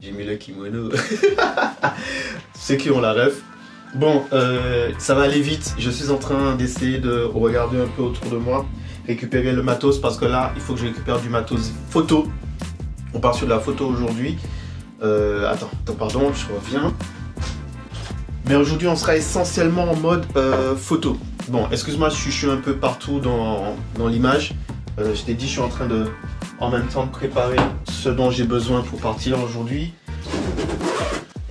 J'ai mis le kimono. Ceux qui ont la ref. Bon, ça va aller vite. Je suis en train d'essayer de regarder un peu autour de moi, récupérer le matos parce que là, il faut que je récupère du matos photo. On part sur de la photo aujourd'hui. Attends, pardon, je reviens. Mais aujourd'hui, on sera essentiellement en mode photo. Bon, excuse-moi, je suis un peu partout dans l'image. Je t'ai dit, je suis en train de, en même temps, de préparer ce dont j'ai besoin pour partir aujourd'hui.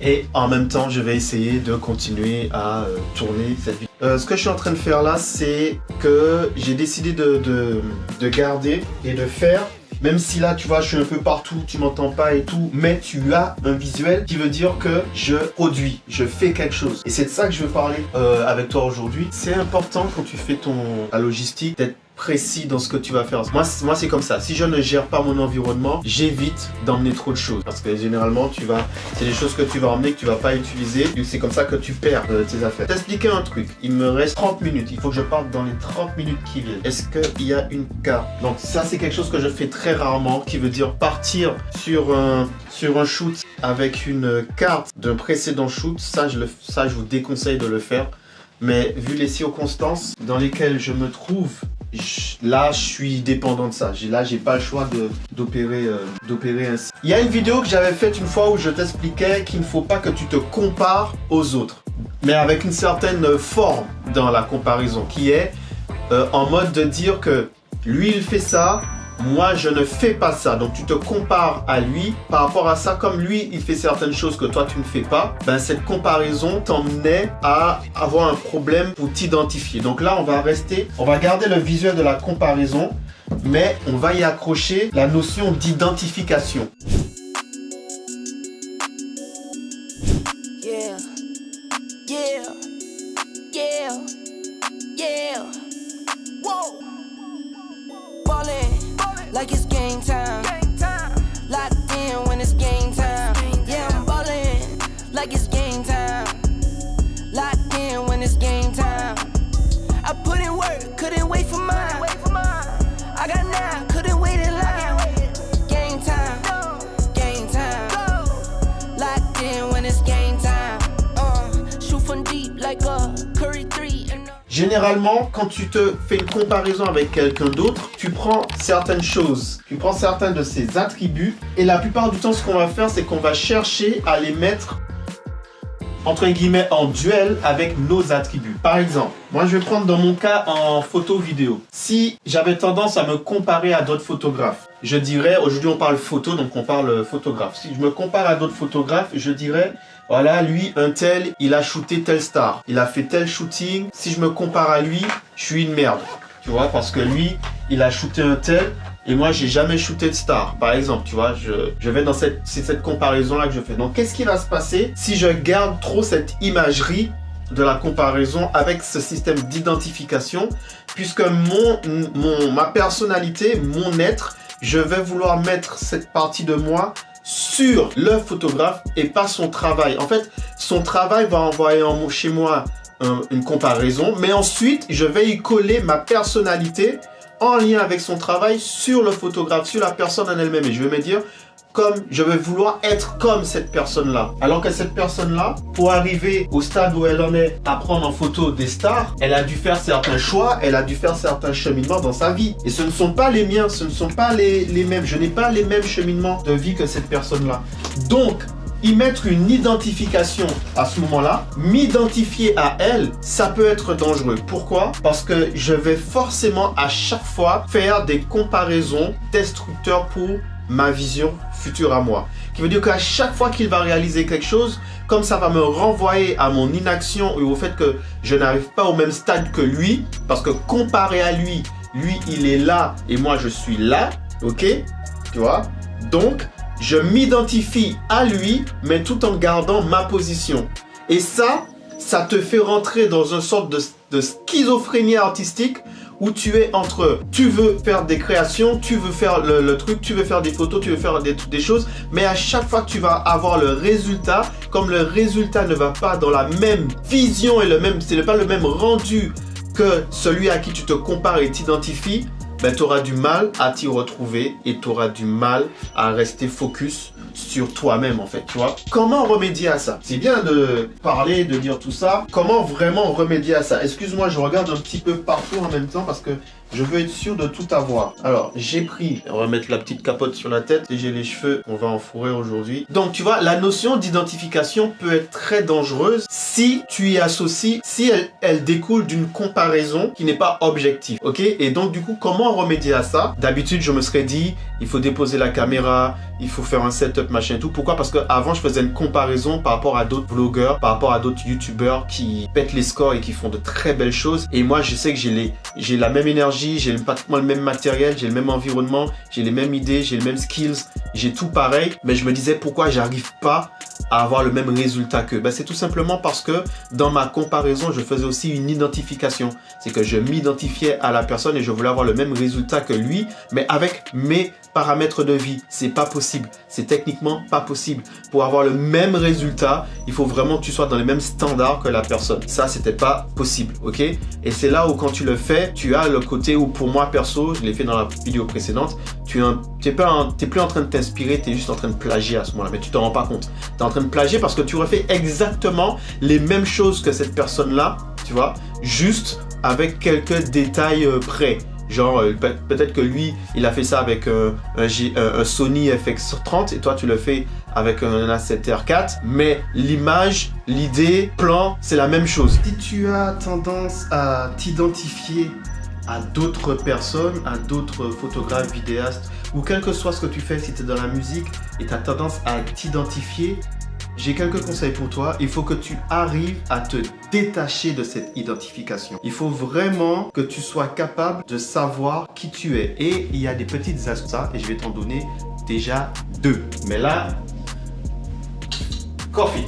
Et en même temps, je vais essayer de continuer à tourner cette vidéo. Ce que je suis en train de faire là, c'est que j'ai décidé de garder et de faire. Même si là, tu vois, je suis un peu partout, tu m'entends pas et tout, mais tu as un visuel qui veut dire que je produis, je fais quelque chose. Et c'est de ça que je veux parler avec toi aujourd'hui. C'est important quand tu fais ta logistique d'être précis dans ce que tu vas faire. Moi c'est comme ça. Si je ne gère pas mon environnement, j'évite d'emmener trop de choses. Parce que généralement, c'est des choses que tu vas emmener, que tu vas pas utiliser. Et c'est comme ça que tu perds tes affaires. T'expliquer un truc. Il me reste 30 minutes. Il faut que je parte dans les 30 minutes qui viennent. Est-ce qu'il y a une carte? Donc ça, c'est quelque chose que je fais très rarement, qui veut dire partir sur un shoot avec une carte d'un précédent shoot. Ça, je vous déconseille de le faire. Mais vu les circonstances dans lesquelles je me trouve, là, je suis dépendant de ça. Là, j'ai pas le choix d'opérer ainsi. Il y a une vidéo que j'avais faite une fois où je t'expliquais qu'il ne faut pas que tu te compares aux autres, mais avec une certaine forme dans la comparaison, qui est en mode de dire que lui, il fait ça, moi, je ne fais pas ça. Donc, tu te compares à lui par rapport à ça. Comme lui, il fait certaines choses que toi, tu ne fais pas. Ben, cette comparaison t'emmenait à avoir un problème pour t'identifier. Donc là, on va garder le visuel de la comparaison, mais on va y accrocher la notion d'identification. Yeah, yeah, yeah, yeah. Whoa. Ballin'. Like it's game time. Locked in when it's game time. Yeah, I'm ballin' like it's game time. Locked in when it's game time. I put in work, couldn't wait for mine. I got now, couldn't wait in line. Game time, game time. Locked in when it's game time. Shoot from deep like a Curry 3. Généralement, quand tu te fais une comparaison avec quelqu'un d'autre, tu prends certaines choses, tu prends certains de ses attributs, et la plupart du temps, ce qu'on va faire, c'est qu'on va chercher à les mettre, entre guillemets, en duel avec nos attributs. Par exemple, moi, je vais prendre dans mon cas en photo-vidéo. Si j'avais tendance à me comparer à d'autres photographes, je dirais, aujourd'hui on parle photo, donc on parle photographe. Si je me compare à d'autres photographes, je dirais, voilà, lui, un tel, il a shooté telle star. Il a fait tel shooting. Si je me compare à lui, je suis une merde. Tu vois, parce que lui, il a shooté un tel et moi, j'ai jamais shooté de star. Par exemple, tu vois, je vais dans cette comparaison-là que je fais. Donc, qu'est-ce qui va se passer si je garde trop cette imagerie de la comparaison avec ce système d'identification? Puisque ma personnalité, mon être, je vais vouloir mettre cette partie de moi sur le photographe et pas son travail. En fait, son travail va envoyer chez moi une comparaison, mais ensuite, je vais y coller ma personnalité en lien avec son travail sur le photographe, sur la personne en elle-même. Et je vais me dire, je vais vouloir être comme cette personne-là. Alors que cette personne-là, pour arriver au stade où elle en est à prendre en photo des stars, elle a dû faire certains choix, elle a dû faire certains cheminements dans sa vie. Et ce ne sont pas les miens, ce ne sont pas les mêmes. Je n'ai pas les mêmes cheminements de vie que cette personne-là. Donc, y mettre une identification à ce moment-là, m'identifier à elle, ça peut être dangereux. Pourquoi? Parce que je vais forcément à chaque fois faire des comparaisons destructeurs pour ma vision future à moi. Qui veut dire qu'à chaque fois qu'il va réaliser quelque chose, comme ça va me renvoyer à mon inaction et au fait que je n'arrive pas au même stade que lui, parce que comparé à lui, il est là et moi je suis là, ok? Tu vois? Donc, je m'identifie à lui, mais tout en gardant ma position. Et ça te fait rentrer dans une sorte de schizophrénie artistique où tu es entre, tu veux faire des créations, tu veux faire le truc, tu veux faire des photos, tu veux faire des choses, mais à chaque fois que tu vas avoir le résultat, comme le résultat ne va pas dans la même vision et ce n'est pas le même rendu que celui à qui tu te compares et t'identifies, ben, tu auras du mal à t'y retrouver et tu auras du mal à rester focus sur toi-même en fait, tu vois. Comment remédier à ça? C'est bien de parler, de dire tout ça. Comment vraiment remédier à ça? Excuse-moi, je regarde un petit peu partout en même temps parce que je veux être sûr de tout avoir. Alors, j'ai pris, on va mettre la petite capote sur la tête et j'ai les cheveux, on va enfourrer aujourd'hui. Donc, tu vois, la notion d'identification peut être très dangereuse si tu y associes, si elle découle d'une comparaison qui n'est pas objective, ok? Et donc, du coup, comment remédier à ça? D'habitude, je me serais dit, il faut déposer la caméra, il faut faire un setup, machin et tout. Pourquoi? Parce qu'avant, je faisais une comparaison par rapport à d'autres vlogueurs, par rapport à d'autres youtubeurs qui pètent les scores et qui font de très belles choses. Et moi, je sais que j'ai la même énergie, j'ai pratiquement le même matériel, j'ai le même environnement, j'ai les mêmes idées, j'ai les mêmes skills, j'ai tout pareil. Mais je me disais pourquoi j'arrive pas à avoir le même résultat qu'eux. Ben, c'est tout simplement parce que dans ma comparaison, je faisais aussi une identification. C'est que je m'identifiais à la personne et je voulais avoir le même résultat que lui, mais avec mes paramètres de vie. C'est pas possible. C'est techniquement pas possible. Pour avoir le même résultat, il faut vraiment que tu sois dans les mêmes standards que la personne. Ça, c'était pas possible, ok? Et c'est là où quand tu le fais, tu as le côté où pour moi, perso, je l'ai fait dans la vidéo précédente, t'es plus en train de t'inspirer, tu es juste en train de plagier à ce moment-là, mais tu t'en rends pas compte. Tu es en train de plagier parce que tu refais exactement les mêmes choses que cette personne-là, tu vois, juste avec quelques détails près. Genre, peut-être que lui, il a fait ça avec un Sony FX30 et toi, tu le fais avec un A7R4. Mais l'image, l'idée, plan, c'est la même chose. Si tu as tendance à t'identifier à d'autres personnes, à d'autres photographes, vidéastes, ou quel que soit ce que tu fais, si tu es dans la musique et tu as tendance à t'identifier, j'ai quelques conseils pour toi. Il faut que tu arrives à te détacher de cette identification. Il faut vraiment que tu sois capable de savoir qui tu es. Et il y a des petites astuces et je vais t'en donner déjà 2. Mais là, coffee.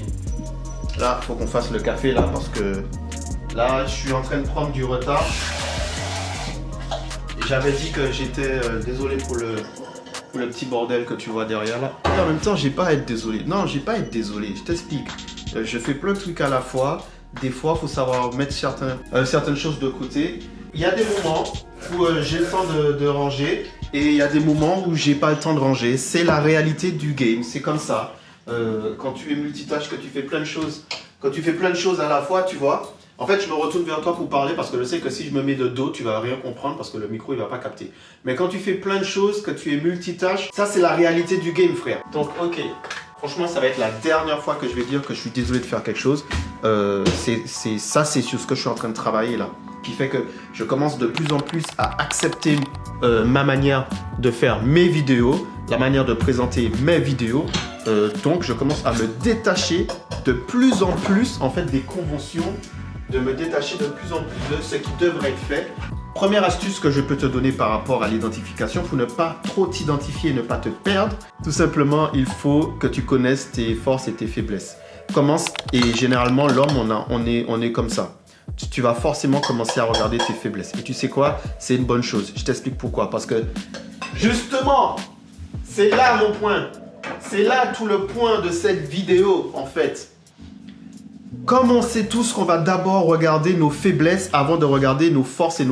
Là, il faut qu'on fasse le café là parce que là, je suis en train de prendre du retard. J'avais dit que j'étais désolé pour le petit bordel que tu vois derrière là. Et en même temps, j'ai pas à être désolé. Non, j'ai pas à être désolé. Je t'explique. Je fais plein de trucs à la fois. Des fois, il faut savoir mettre certaines choses de côté. Il y a des moments où j'ai le temps de ranger et il y a des moments où j'ai pas le temps de ranger. C'est la réalité du game. C'est comme ça. Quand tu es multitâche, que tu fais plein de choses, à la fois, tu vois. En fait, je me retourne vers toi pour parler parce que je sais que si je me mets de dos, tu vas rien comprendre parce que le micro, il va pas capter. Mais quand tu fais plein de choses, que tu es multitâche, ça, c'est la réalité du game, frère. Donc, ok. Franchement, ça va être la dernière fois que je vais dire que je suis désolé de faire quelque chose. C'est sur ce que je suis en train de travailler là. Qui fait que je commence de plus en plus à accepter ma manière de faire mes vidéos, la manière de présenter mes vidéos. Donc, je commence à me détacher de plus en plus en fait des conventions, de me détacher de plus en plus de ce qui devrait être fait. Première astuce que je peux te donner par rapport à l'identification, pour ne pas trop t'identifier et ne pas te perdre, tout simplement, il faut que tu connaisses tes forces et tes faiblesses. Commence, et généralement, l'homme, on est comme ça. Tu vas forcément commencer à regarder tes faiblesses. Et tu sais quoi? C'est une bonne chose. Je t'explique pourquoi. Parce que, justement, c'est là mon point. C'est là tout le point de cette vidéo, en fait. Comme on sait tous qu'on va d'abord regarder nos faiblesses avant de regarder nos forces et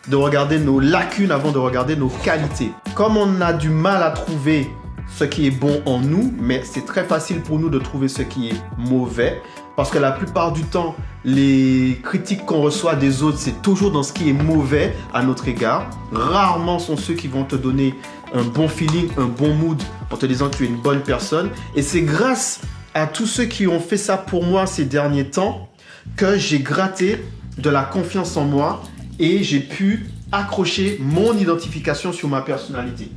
de regarder nos lacunes avant de regarder nos qualités. Comme on a du mal à trouver ce qui est bon en nous, mais c'est très facile pour nous de trouver ce qui est mauvais, parce que la plupart du temps, les critiques qu'on reçoit des autres, c'est toujours dans ce qui est mauvais à notre égard. Rarement sont ceux qui vont te donner un bon feeling, un bon mood en te disant que tu es une bonne personne. Et c'est grâce à tous ceux qui ont fait ça pour moi ces derniers temps que j'ai gratté de la confiance en moi et j'ai pu accrocher mon identification sur ma personnalité.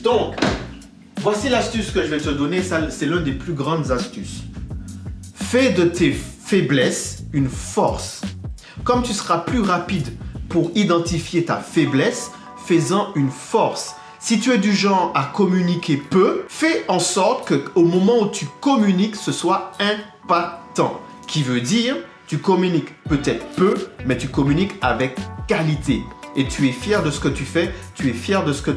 Donc, voici l'astuce que je vais te donner. C'est l'une des plus grandes astuces. Fais de tes faiblesses une force. Comme tu seras plus rapide pour identifier ta faiblesse, fais-en une force. Si tu es du genre à communiquer peu, fais en sorte qu'au moment où tu communiques, ce soit impactant. Qui veut dire, tu communiques peut-être peu, mais tu communiques avec qualité. Et tu es fier de ce que tu fais, tu es fier de ce que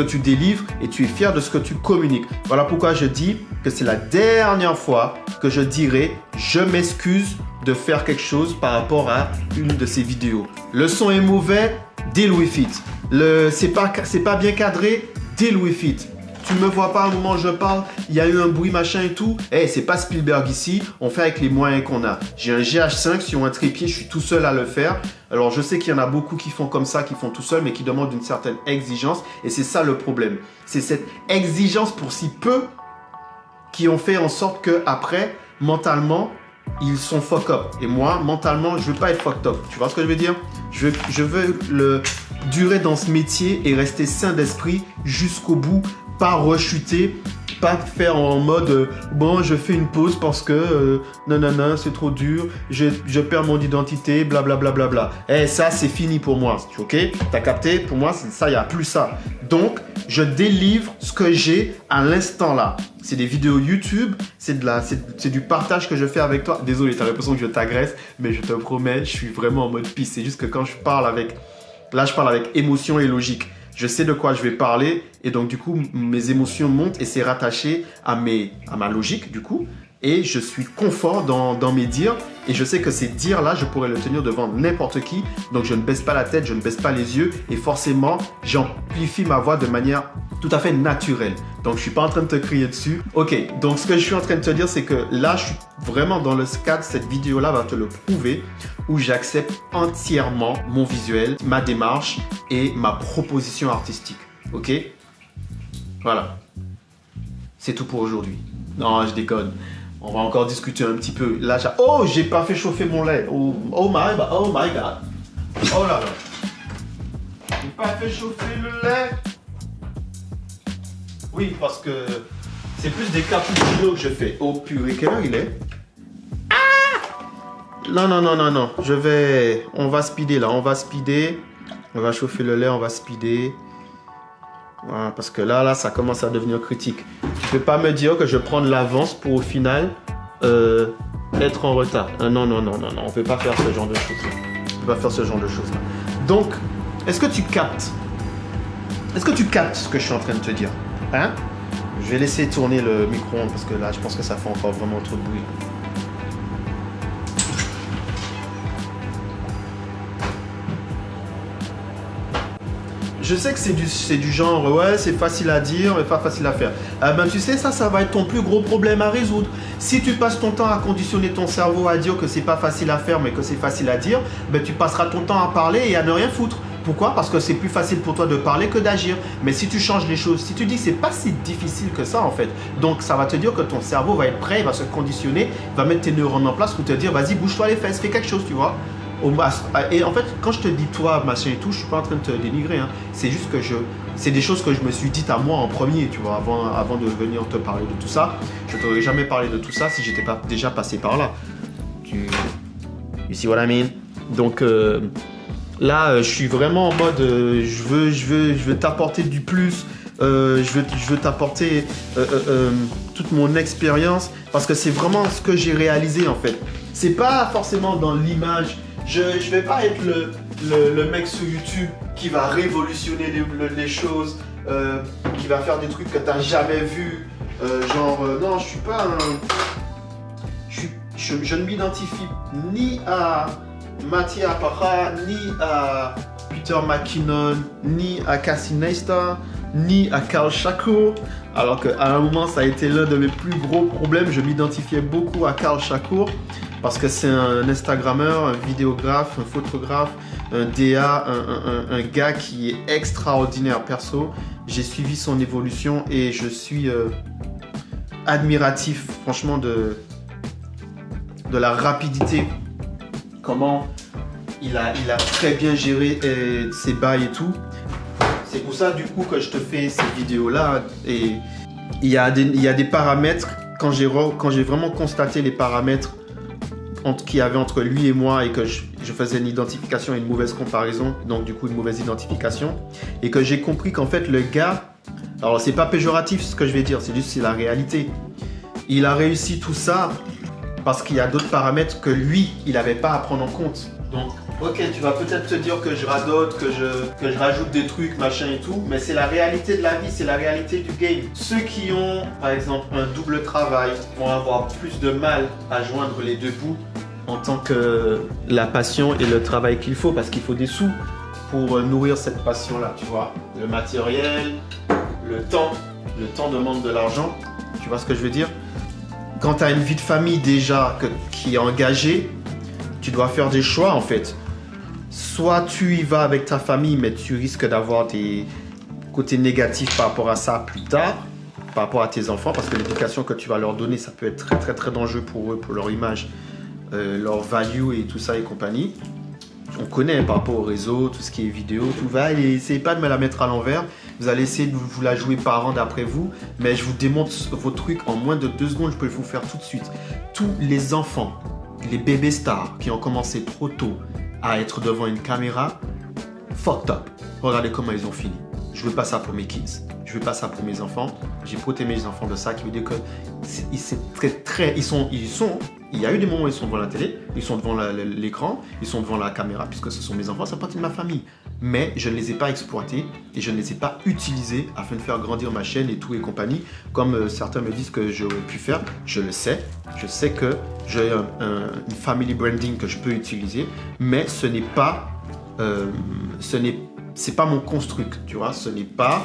tu délivres et tu es fier de ce que tu communiques. Voilà pourquoi je dis que c'est la dernière fois que je dirai « je m'excuse » de faire quelque chose par rapport à une de ces vidéos. Le son est mauvais, deal with it. C'est pas bien cadré, deal with it. Tu me vois pas à un moment où je parle, il y a eu un bruit machin et tout. C'est pas Spielberg ici, on fait avec les moyens qu'on a. J'ai un GH5 sur un trépied, je suis tout seul à le faire. Alors je sais qu'il y en a beaucoup qui font comme ça, qui font tout seul, mais qui demandent une certaine exigence. Et c'est ça le problème. C'est cette exigence pour si peu qui ont fait en sorte que après, mentalement, ils sont fuck up. Et moi, mentalement, je veux pas être fucked up. Tu vois ce que je veux dire? Je veux durer dans ce métier et rester sain d'esprit jusqu'au bout. Pas rechuter, pas faire en mode bon je fais une pause parce que non c'est trop dur, je perds mon identité, blablabla. Bla, bla, bla. Ça c'est fini pour moi, ok? T'as capté? Pour moi ça, il n'y a plus ça. Donc je délivre ce que j'ai à l'instant là. C'est des vidéos YouTube, c'est du partage que je fais avec toi. Désolé, t'as l'impression que je t'agresse, mais je te promets, je suis vraiment en mode pisse. C'est juste que quand je parle avec émotion et logique. Je sais de quoi je vais parler et donc du coup mes émotions montent et c'est rattaché à ma logique du coup et je suis confort dans mes dires et je sais que ces dires là je pourrais le tenir devant n'importe qui, donc je ne baisse pas la tête, je ne baisse pas les yeux et forcément j'amplifie ma voix de manière tout à fait naturelle. Donc je suis pas en train de te crier dessus. Ok, donc ce que je suis en train de te dire c'est que là je suis vraiment dans le cadre, cette vidéo là va te le prouver, où j'accepte entièrement mon visuel, ma démarche et ma proposition artistique. Ok? Voilà. C'est tout pour aujourd'hui. Non, je déconne. On va encore discuter un petit peu. Là, j'ai pas fait chauffer mon lait. Oh my god. Oh là là. J'ai pas fait chauffer le lait. Oui, parce que c'est plus des cappuccinos que je fais. Oh purée, quelle heure il est? Non. On va speeder là. On va chauffer le lait, on va speeder. Voilà, parce que là, ça commence à devenir critique. Tu peux pas me dire que je prends de l'avance pour au final être en retard. Non. On peut pas faire ce genre de choses-là. Donc, est-ce que tu captes ce que je suis en train de te dire? Hein? Je vais laisser tourner le micro-ondes parce que là, je pense que ça fait encore vraiment trop de bruit. Je sais que c'est du genre, ouais, c'est facile à dire, mais pas facile à faire. Ben, tu sais, ça va être ton plus gros problème à résoudre. Si tu passes ton temps à conditionner ton cerveau à dire que c'est pas facile à faire, mais que c'est facile à dire, ben, tu passeras ton temps à parler et à ne rien foutre. Pourquoi? Parce que c'est plus facile pour toi de parler que d'agir. Mais si tu changes les choses, si tu dis que c'est pas si difficile que ça en fait, donc ça va te dire que ton cerveau va être prêt, il va se conditionner, va mettre tes neurones en place pour te dire, vas-y, bouge-toi les fesses, fais quelque chose, tu vois. Et en fait, quand je te dis toi, machin et tout, je suis pas en train de te dénigrer. Hein. C'est juste que c'est des choses que je me suis dites à moi en premier, tu vois, avant de venir te parler de tout ça. Je t'aurais jamais parlé de tout ça si j'étais pas déjà passé par là. You see what I mean? Donc là, je suis vraiment en mode, je veux t'apporter du plus. Je veux t'apporter toute mon expérience parce que c'est vraiment ce que j'ai réalisé en fait. C'est pas forcément dans l'image. Je vais pas être le mec sur YouTube qui va révolutionner les choses, qui va faire des trucs que t'as jamais vu. Non, je suis pas un. Je ne m'identifie ni à Mathieu Apara, ni à Peter McKinnon, ni à Cassie Neistat, ni à Karl Shakur. Alors qu'à un moment, ça a été l'un de mes plus gros problèmes. Je m'identifiais beaucoup à Karl Shakur parce que c'est un Instagrammeur, un vidéographe, un photographe, un DA, un gars qui est extraordinaire perso. J'ai suivi son évolution et je suis admiratif, franchement, de la rapidité. Comment il a très bien géré ses bails et tout. C'est pour ça du coup que je te fais ces vidéos là et il y a des paramètres quand j'ai vraiment constaté les paramètres qu'il y avait entre lui et moi et que je faisais une identification et une mauvaise comparaison, donc du coup une mauvaise identification et que j'ai compris qu'en fait le gars, alors c'est pas péjoratif ce que je vais dire, c'est la réalité, il a réussi tout ça parce qu'il y a d'autres paramètres que lui il n'avait pas à prendre en compte. Donc ok, tu vas peut-être te dire que je radote, que je rajoute des trucs, machin et tout, mais c'est la réalité de la vie, c'est la réalité du game. Ceux qui ont, par exemple, un double travail vont avoir plus de mal à joindre les deux bouts en tant que la passion et le travail qu'il faut, parce qu'il faut des sous pour nourrir cette passion-là, tu vois. Le matériel, le temps demande de l'argent, tu vois ce que je veux dire? Quand tu as une vie de famille déjà qui est engagée, tu dois faire des choix en fait. Soit tu y vas avec ta famille, mais tu risques d'avoir des côtés négatifs par rapport à ça plus tard, par rapport à tes enfants, parce que l'éducation que tu vas leur donner, ça peut être très très très dangereux pour eux, pour leur image, leur value et tout ça et compagnie. On connaît par rapport au réseau, tout ce qui est vidéo, tout va. Et essayez pas de me la mettre à l'envers. Vous allez essayer de vous la jouer parent d'après vous, mais je vous démontre vos trucs en moins de 2 secondes. Je peux vous faire tout de suite. Tous les enfants, les bébés stars qui ont commencé trop tôt à être devant une caméra, fucked up. Regardez comment ils ont fini. Je veux pas ça pour mes kids. Je veux pas ça pour mes enfants. J'ai protégé mes enfants de ça, qui veut dire que il y a eu des moments où ils sont devant la télé, ils sont devant l'écran, ils sont devant la caméra, puisque ce sont mes enfants, ça fait partie de ma famille. Mais je ne les ai pas exploités et je ne les ai pas utilisés afin de faire grandir ma chaîne et tout et compagnie, comme certains me disent que j'aurais pu faire. Je le sais. Je sais que j'ai une family branding que je peux utiliser, mais ce n'est pas, c'est pas mon construct, tu vois. Ce n'est pas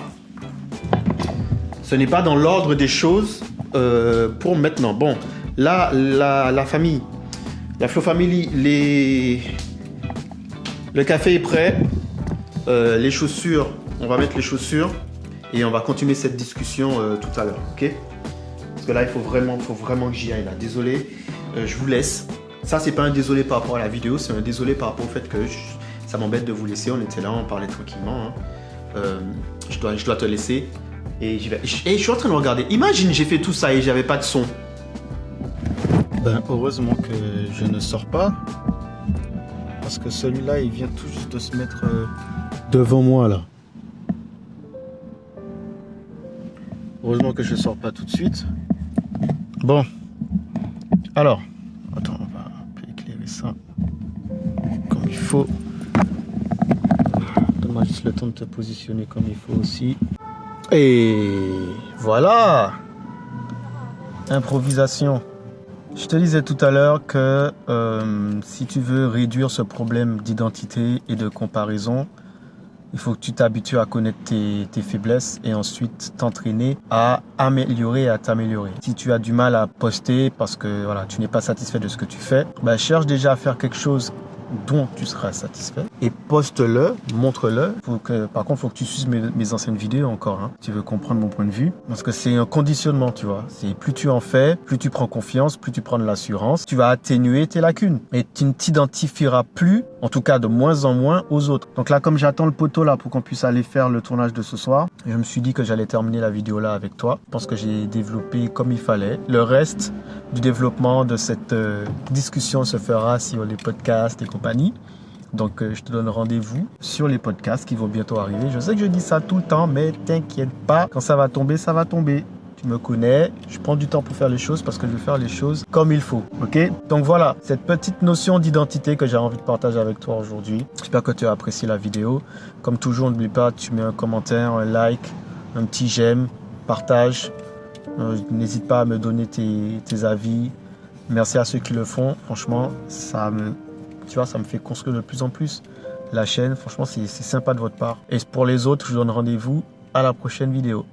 dans l'ordre des choses pour maintenant. Bon. Là, la famille, la Flow Family, le café est prêt, les chaussures, on va mettre les chaussures et on va continuer cette discussion tout à l'heure, ok? Parce que là, il faut vraiment que j'y aille là. Désolé, je vous laisse. Ça, c'est pas un désolé par rapport à la vidéo, c'est un désolé par rapport au fait que ça m'embête de vous laisser. On était là, on parlait tranquillement. Hein. Je dois te laisser et j'y vais. Et je suis en train de regarder. Imagine, j'ai fait tout ça et j'avais pas de son. Ben, heureusement que je ne sors pas, parce que celui-là il vient tout juste de se mettre devant moi là. Heureusement que je ne sors pas tout de suite. Bon, alors, attends, on va un peu éclairer ça comme il faut. Donne-moi juste le temps de te positionner comme il faut aussi. Et voilà, improvisation. Je te disais tout à l'heure que si tu veux réduire ce problème d'identité et de comparaison, il faut que tu t'habitues à connaître tes faiblesses et ensuite t'entraîner à améliorer et à t'améliorer. Si tu as du mal à poster parce que voilà, tu n'es pas satisfait de ce que tu fais, bah, cherche déjà à faire quelque chose dont tu seras satisfait et poste-le, montre-le. Par contre, il faut que tu suives mes anciennes vidéos encore, hein. Tu veux comprendre mon point de vue, parce que c'est un conditionnement, tu vois. C'est plus tu en fais, plus tu prends confiance, plus tu prends de l'assurance, tu vas atténuer tes lacunes et tu ne t'identifieras plus, en tout cas de moins en moins, aux autres. Donc là, comme j'attends le poteau là pour qu'on puisse aller faire le tournage de ce soir, je me suis dit que j'allais terminer la vidéo là avec toi. Je pense que j'ai développé comme il fallait. Le reste du développement de cette discussion se fera sur les podcasts et compagnie. Donc je te donne rendez-vous sur les podcasts qui vont bientôt arriver. Je sais que je dis ça tout le temps, mais t'inquiète pas, quand ça va tomber, ça va tomber. Tu me connais, je prends du temps pour faire les choses parce que je veux faire les choses comme il faut, ok? Donc voilà, cette petite notion d'identité que j'ai envie de partager avec toi aujourd'hui. J'espère que tu as apprécié la vidéo. Comme toujours, n'oublie pas, tu mets un commentaire, un like, un petit j'aime, partage. N'hésite pas à me donner tes avis. Merci à ceux qui le font. Franchement, ça me fait construire de plus en plus la chaîne. Franchement, c'est sympa de votre part. Et pour les autres, je vous donne rendez-vous à la prochaine vidéo.